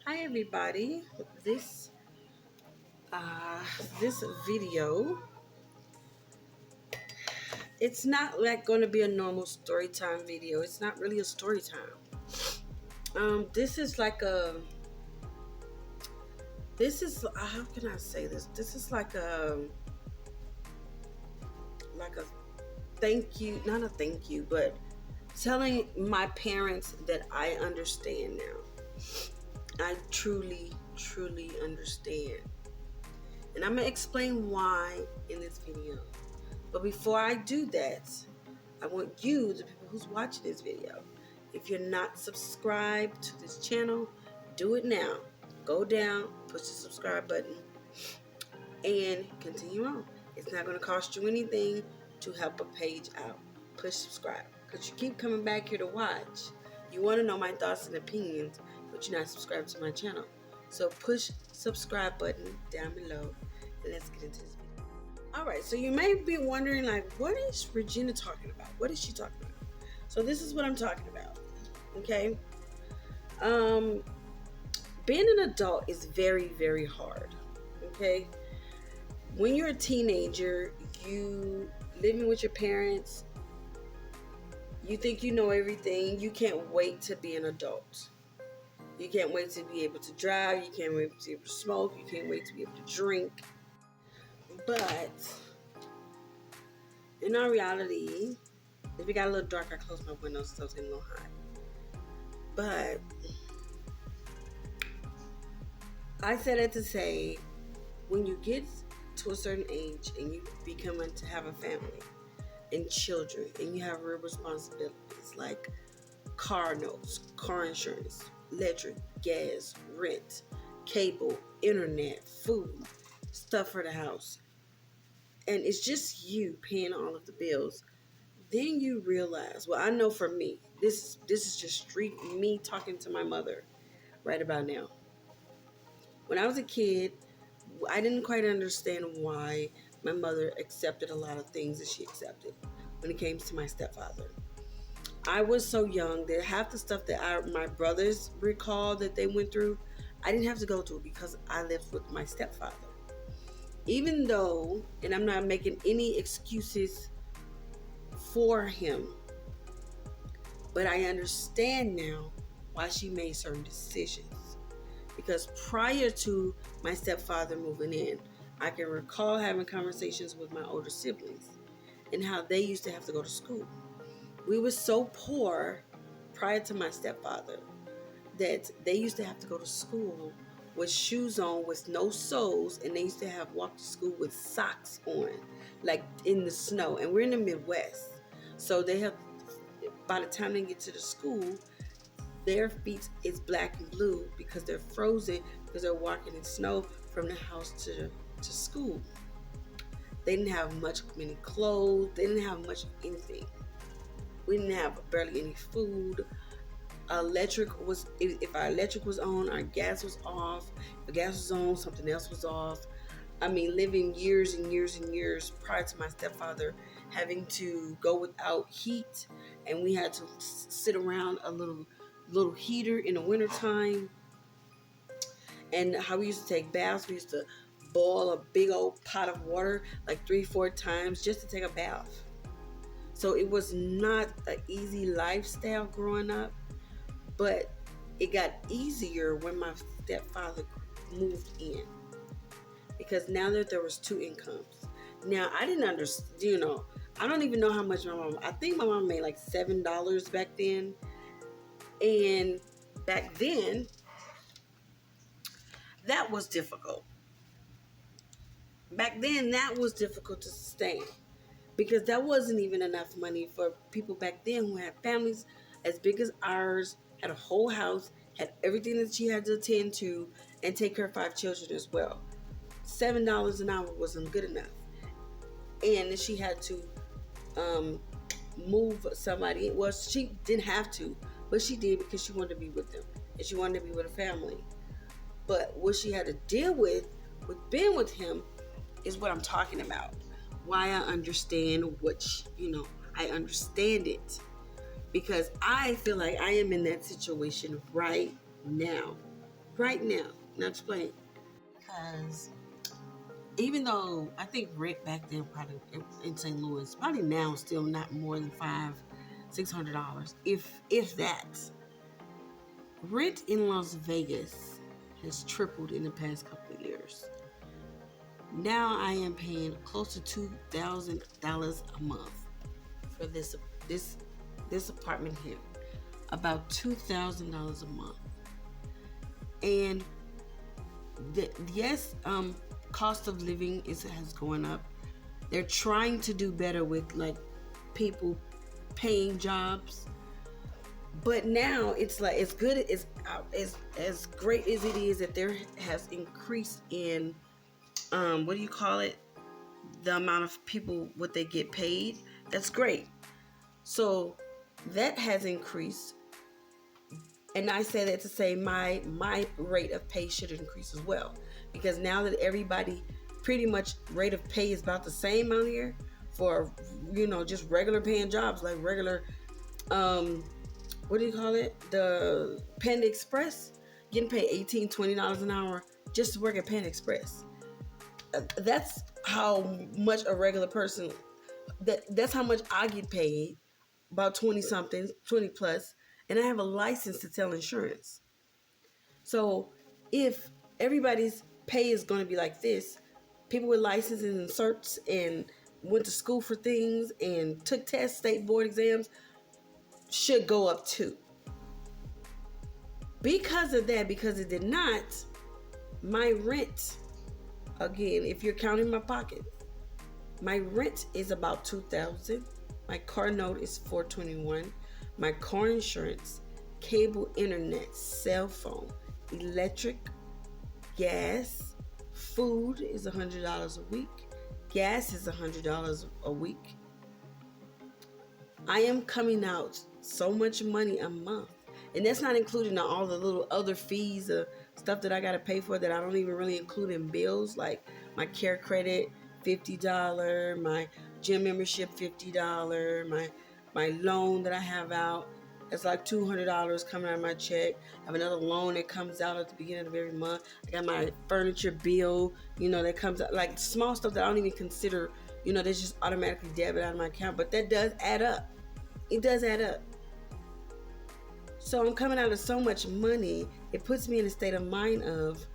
Hi everybody. This uh this video, it's not like going to be a normal story time video. It's not really a story time. This is like a this is how can I say this? This is like a thank you, not a thank you, but telling my parents that I understand now. I truly understand. And I'm going to explain why in this video. But before I do that, I want you, the people who's watching this video, if you're not subscribed to this channel, do it now. Go down, push the subscribe button, and continue on. It's not going to cost you anything to help a page out. Push subscribe, because you keep coming back here to watch. You want to know my thoughts and opinions, but you're not subscribed to my channel. So push subscribe button down below, and let's get into this video. Alright, so you may be wondering, like, what is Regina talking about? What is she talking about? So this is what I'm talking about. Okay? Being an adult is very hard. Okay? When you're a teenager, you living with your parents, you think you know everything. You can't wait to be an adult. You can't wait to be able to drive. You can't wait to be able to smoke. You can't wait to be able to drink. But in our reality, if it got a little dark, I closed my windows so it's getting a little hot. But I said it to say, when you get to a certain age and you become to have a family and children and you have real responsibilities like car notes, car insurance, electric, gas, rent, cable, internet, food, stuff for the house, and it's just you paying all of the bills, then you realize, well, I know for me, this is just street me talking to my mother right about now. When I was a kid, I didn't quite understand why my mother accepted a lot of things that she accepted when it came to my stepfather. I was so young that half the stuff that my brothers recall that they went through, I didn't have to go through because I lived with my stepfather. Even though, and I'm not making any excuses for him, but I understand now why she made certain decisions. Because prior to my stepfather moving in, I can recall having conversations with my older siblings and how they used to have to go to school. We were so poor prior to my stepfather that they used to have to go to school with shoes on with no soles, and they used to have walk to school with socks on, like in the snow. And we're in the Midwest, so they have, by the time they get to the school, their feet is black and blue because they're frozen because they're walking in snow from the house to school. They didn't have many clothes. They didn't have much of anything. We didn't have barely any food. Electric was, if our electric was on, our gas was off. If the gas was on, something else was off. I mean, living years and years prior to my stepfather having to go without heat, and we had to sit around a little heater in the wintertime. And how we used to take baths, we used to boil a big old pot of water like 3-4 times just to take a bath. So it was not an easy lifestyle growing up, but it got easier when my stepfather moved in, because now that there was 2 incomes. Now, I didn't understand, I don't even know how much I think my mom made like $7 back then. And back then, that was difficult. Back then, that was difficult to sustain, because that wasn't even enough money for people back then who had families as big as ours, had a whole house, had everything that she had to attend to, and take care of 5 children as well. $7 an hour wasn't good enough. And she had to move somebody. Well, she didn't have to, but she did because she wanted to be with them and she wanted to be with her family. But what she had to deal with being with him is what I'm talking about. Why I understand I understand it, because I feel like I am in that situation right now. right now. Now explain. Because even though I think rent back then probably in St. Louis probably now still not more than $500-600, if that. Rent in Las Vegas has tripled in the past couple of years. Now I am paying close to $2,000 a month for this this apartment here. About $2,000 a month. And yes, cost of living has gone up. They're trying to do better with like people paying jobs, but now it's like as good as great as it is that there has increased in what do you call it, the amount of people what they get paid. That's great. So that has increased, and I say that to say my rate of pay should increase as well, because now that everybody pretty much rate of pay is about the same out here for just regular paying jobs like regular what do you call it, the Panda Express, getting paid $18-20 an hour just to work at Panda Express. That's how much a regular person, that's how much I get paid, about 20 something, 20 plus, and I have a license to sell insurance. So if everybody's pay is going to be like this, people with licenses and certs and went to school for things and took tests, state board exams, should go up too. Because of that, because it did not, my rent, again, if you're counting my pocket, my rent is about $2,000. My car note is $421. My car insurance, cable, internet, cell phone, electric, gas, food is $100 a week. Gas is $100 a week. I am coming out so much money a month. And that's not including all the little other fees, stuff that I got to pay for that I don't even really include in bills, like my care credit, $50, my gym membership, $50, my loan that I have out, it's like $200 coming out of my check. I have another loan that comes out at the beginning of every month. I got my furniture bill, that comes out, like small stuff that I don't even consider, that's just automatically debit out of my account. But that does add up. It does add up. So I'm coming out of so much money, it puts me in a state of mind of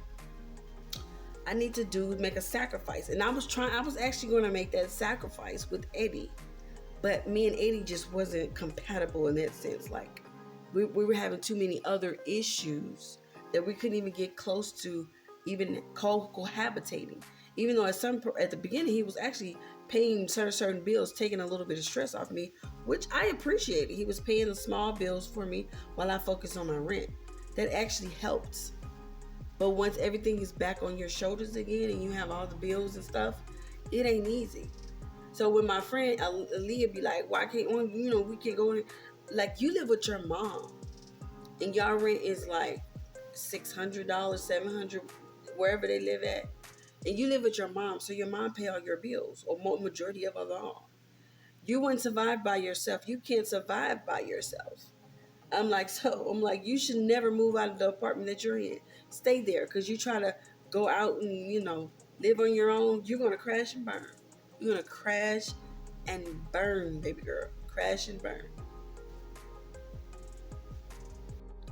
I need to make a sacrifice. And I was actually going to make that sacrifice with Eddie. But me and Eddie just wasn't compatible in that sense. Like we were having too many other issues that we couldn't even get close to even cohabitating. Even though at the beginning he was actually paying certain bills, taking a little bit of stress off me, which I appreciated. He was paying the small bills for me while I focused on my rent. That actually helped. But once everything is back on your shoulders again and you have all the bills and stuff, it ain't easy. So when my friend Aaliyah be like, why can't we can't go in? Like, you live with your mom and y'all rent is like $600, $700, wherever they live at. And you live with your mom, so your mom pay all your bills, or majority of them all. You wouldn't survive by yourself. You can't survive by yourself. I'm like, you should never move out of the apartment that you're in. Stay there, because you try to go out and, live on your own, you're going to crash and burn. You're going to crash and burn, baby girl. Crash and burn.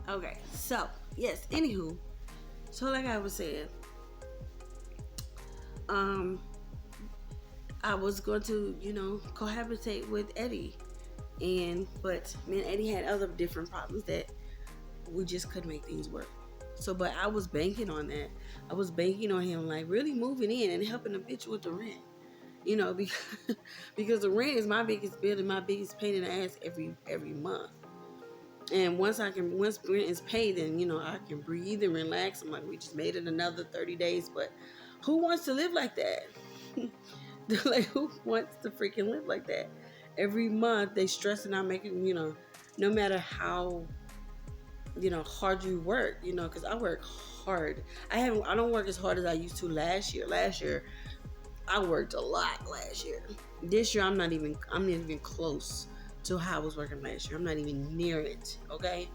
Okay, so, yes, anywho. So like I was saying, I was going to, cohabitate with Eddie, but me and Eddie had other different problems that we just couldn't make things work. So, but I was banking on that. I was banking on him, like, really moving in and helping the bitch with the rent, because the rent is my biggest bill and my biggest pain in the ass every month. And once rent is paid, then I can breathe and relax. I'm like, we just made it another 30 days, but who wants to live like that? Like, who wants to freaking live like that? Every month they stressing out, making, no matter how, hard you work, because I work hard. I don't work as hard as I used to last year. Last year, I worked a lot last year. This year, I'm not even close to how I was working last year. I'm not even near it, okay?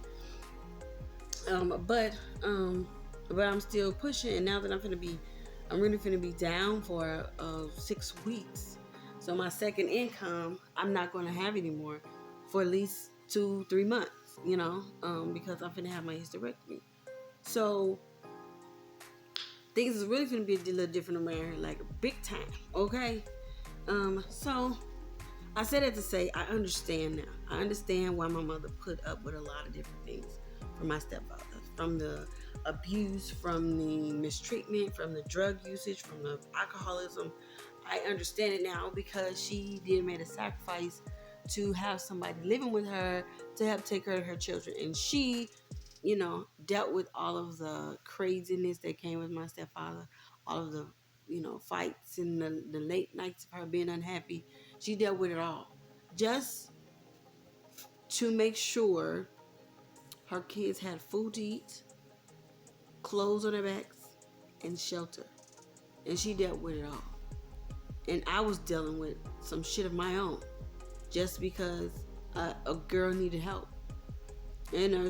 But but I'm still pushing. And now that I'm really finna be down for 6 weeks. So my second income, I'm not gonna have anymore for at least 2-3 months. Because I'm finna have my hysterectomy. So things is really finna be a little different around here, like big time. Okay. So I said it to say I understand now. I understand why my mother put up with a lot of different things from my stepfather, from the abuse, from the mistreatment, from the drug usage, from the alcoholism. I understand it now because she did make a sacrifice to have somebody living with her to help take care of her children. And she, dealt with all of the craziness that came with my stepfather, all of the, fights and the late nights of her being unhappy. She dealt with it all just to make sure her kids had food to eat, clothes on their backs, and shelter. And she dealt with it all. And I was dealing with some shit of my own just because a girl needed help.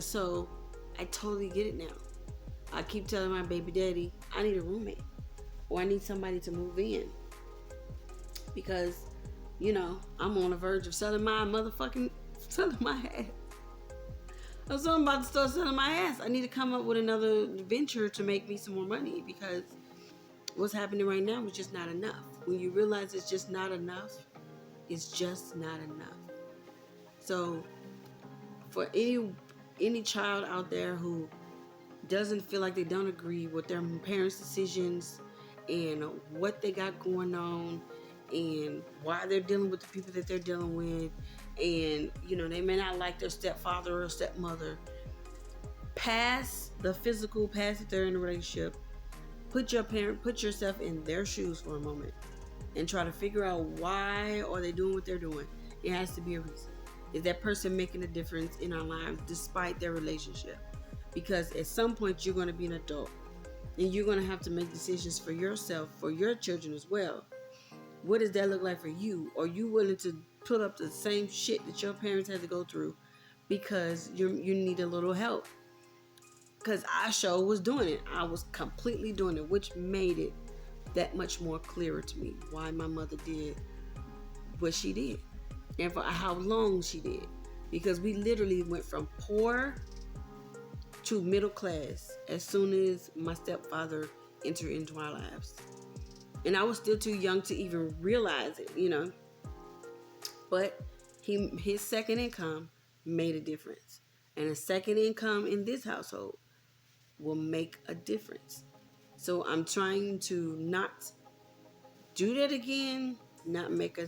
So I totally get it now. I keep telling my baby daddy, I need a roommate or I need somebody to move in because, I'm on the verge of selling my ass. So I'm about to start selling my ass. I need to come up with another venture to make me some more money because what's happening right now is just not enough. When you realize it's just not enough, it's just not enough. So for any child out there who doesn't feel like they don't agree with their parents' decisions and what they got going on and why they're dealing with the people that they're dealing with, and they may not like their stepfather or stepmother, past the physical, past that they're in a relationship, put yourself in their shoes for a moment and try to figure out why are they doing what they're doing. It has to be a reason. Is that person making a difference in our lives despite their relationship? Because at some point you're going to be an adult and you're going to have to make decisions for yourself, for your children as well. What does that look like for you? Are you willing to put up the same shit that your parents had to go through because you need a little help? Because I sure was doing it. I was completely doing it, which made it that much more clearer to me why my mother did what she did and for how long she did. Because we literally went from poor to middle class as soon as my stepfather entered into our lives. And I was still too young to even realize it, But his second income made a difference. And a second income in this household will make a difference. So I'm trying to not do that again, not make a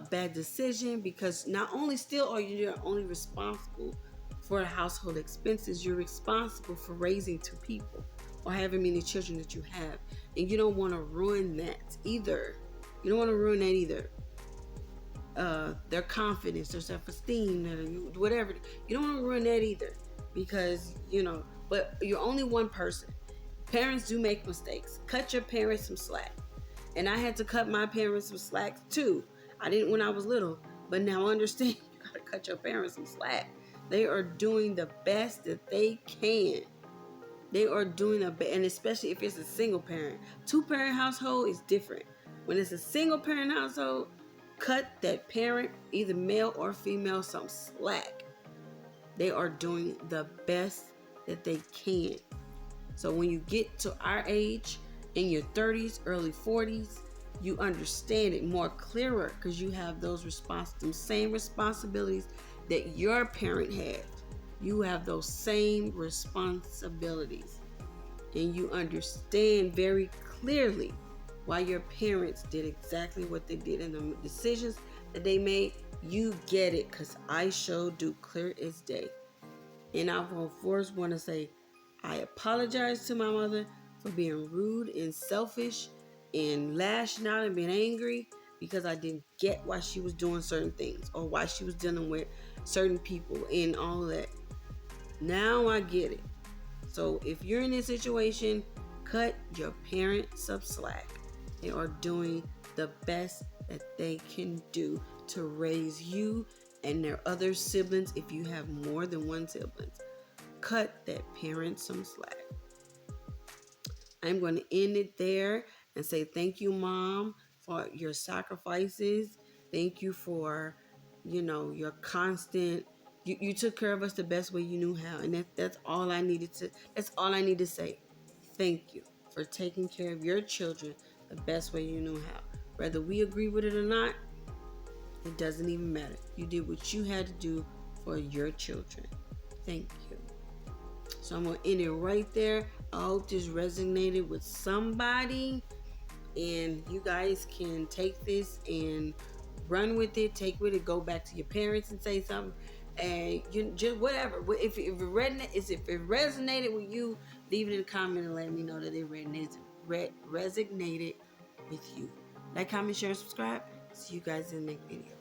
bad decision, because not only still are you only responsible for household expenses, you're responsible for raising 2 people or however many children that you have. And you don't want to ruin that either. You don't want to ruin that either. Their confidence, their self-esteem, whatever. You don't want to ruin that either because, but you're only one person. Parents do make mistakes. Cut your parents some slack. And I had to cut my parents some slack too. I didn't when I was little, but now I understand you gotta cut your parents some slack. They are doing the best that they can. They are doing the best, and especially if it's a single parent. 2-parent household is different. When it's a single parent household, cut that parent, either male or female, some slack. They are doing the best that they can. So when you get to our age, in your 30s, early 40s, you understand it more clearer because you have those same responsibilities that your parent had. You have those same responsibilities. And you understand very clearly why your parents did exactly what they did and the decisions that they made. You get it because I sure do, clear as day. And I will first want to say, I apologize to my mother for being rude and selfish and lashing out and being angry because I didn't get why she was doing certain things or why she was dealing with certain people and all of that. Now I get it. So if you're in this situation, cut your parents some slack. They are doing the best that they can do to raise you and their other siblings if you have more than one sibling. cut that parent some slack. I'm going to end it there and say thank you, Mom, for your sacrifices. Thank you for, your constant. You took care of us the best way you knew how, and that's all I needed to. That's all I need to say. Thank you for taking care of your children the best way you knew how. Whether we agree with it or not, it doesn't even matter. You did what you had to do for your children. Thank you. So I'm going to end it right there. I hope this resonated with somebody, and you guys can take this and run with it, take with it, go back to your parents and say something, and you just whatever. If it resonated with you, leave it in the comment and let me know that it resonated with you. Like, comment, share, and subscribe. See you guys in the next video.